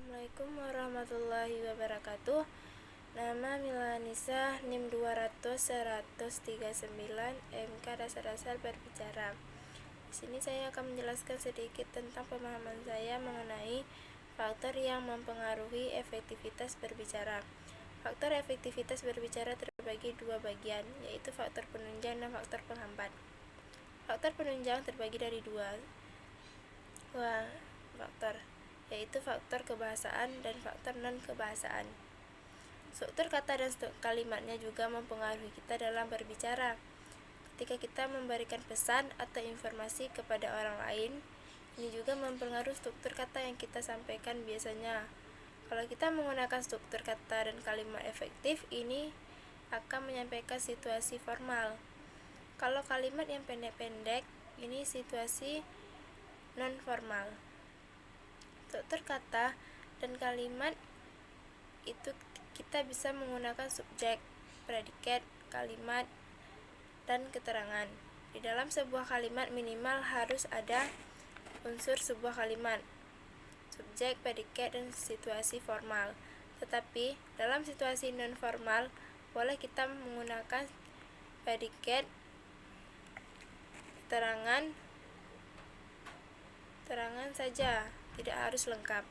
Assalamualaikum warahmatullahi wabarakatuh. Nama Milanisa, NIM 200-139, MK Dasar-Dasar Berbicara. Di sini saya akan menjelaskan sedikit tentang pemahaman saya mengenai faktor yang mempengaruhi efektivitas berbicara. Faktor efektivitas berbicara terbagi dua bagian, yaitu faktor penunjang dan faktor penghambat. Faktor penunjang terbagi dari dua faktor, yaitu faktor kebahasaan dan faktor non-kebahasaan. Struktur kata dan struktur kalimatnya juga mempengaruhi kita dalam berbicara. Ketika kita memberikan pesan atau informasi kepada orang lain, ini juga mempengaruhi struktur kata yang kita sampaikan biasanya. Kalau kita menggunakan struktur kata dan kalimat efektif, ini akan menyampaikan situasi formal. Kalau kalimat yang pendek-pendek, ini situasi non-formal. Struktur kata dan kalimat itu kita bisa menggunakan subjek, predikat, kalimat, dan keterangan. Di dalam sebuah kalimat minimal harus ada unsur sebuah kalimat, subjek, predikat, dan situasi formal. Tetapi dalam situasi non-formal boleh kita menggunakan predikat, keterangan saja, tidak harus lengkap.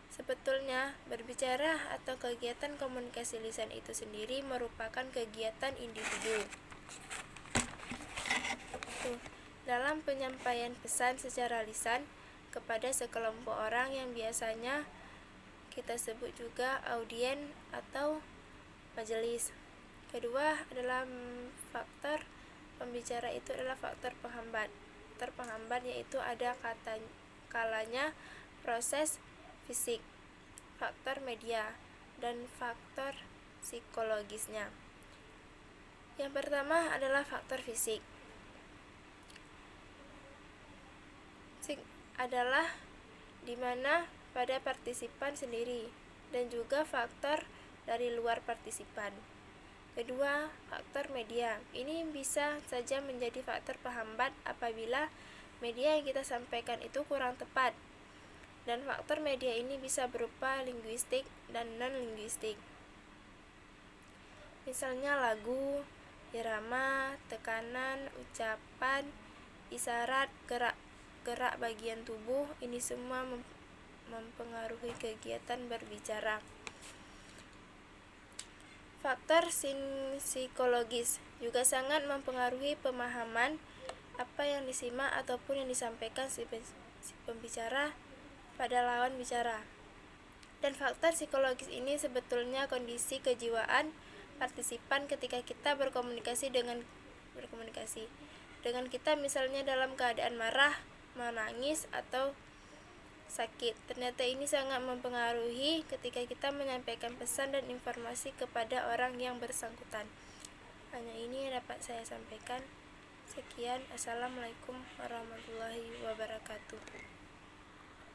Sebetulnya, berbicara atau kegiatan komunikasi lisan itu sendiri merupakan kegiatan individu. Dalam penyampaian pesan secara lisan kepada sekelompok orang yang biasanya kita sebut juga audien atau majelis. Kedua adalah faktor pembicara, itu adalah faktor penghambat. Faktor penghambat yaitu ada kalanya proses fisik, faktor media, dan faktor psikologisnya. Yang pertama adalah faktor fisik. Adalah di mana pada partisipan sendiri dan juga faktor dari luar partisipan. Kedua, faktor media. Ini bisa saja menjadi faktor penghambat apabila media yang kita sampaikan itu kurang tepat. Dan faktor media ini bisa berupa linguistik dan non-linguistik. Misalnya lagu, irama, tekanan, ucapan, isyarat, gerak bagian tubuh, ini semua mempengaruhi kegiatan berbicara. Faktor psikologis juga sangat mempengaruhi pemahaman apa yang disimak ataupun yang disampaikan si pembicara pada lawan bicara. Dan faktor psikologis ini sebetulnya kondisi kejiwaan partisipan ketika kita berkomunikasi dengan kita, misalnya dalam keadaan marah, menangis, atau sakit. Ternyata ini sangat mempengaruhi ketika kita menyampaikan pesan dan informasi kepada orang yang bersangkutan. Hanya ini yang dapat saya sampaikan. Sekian, Assalamualaikum warahmatullahi wabarakatuh.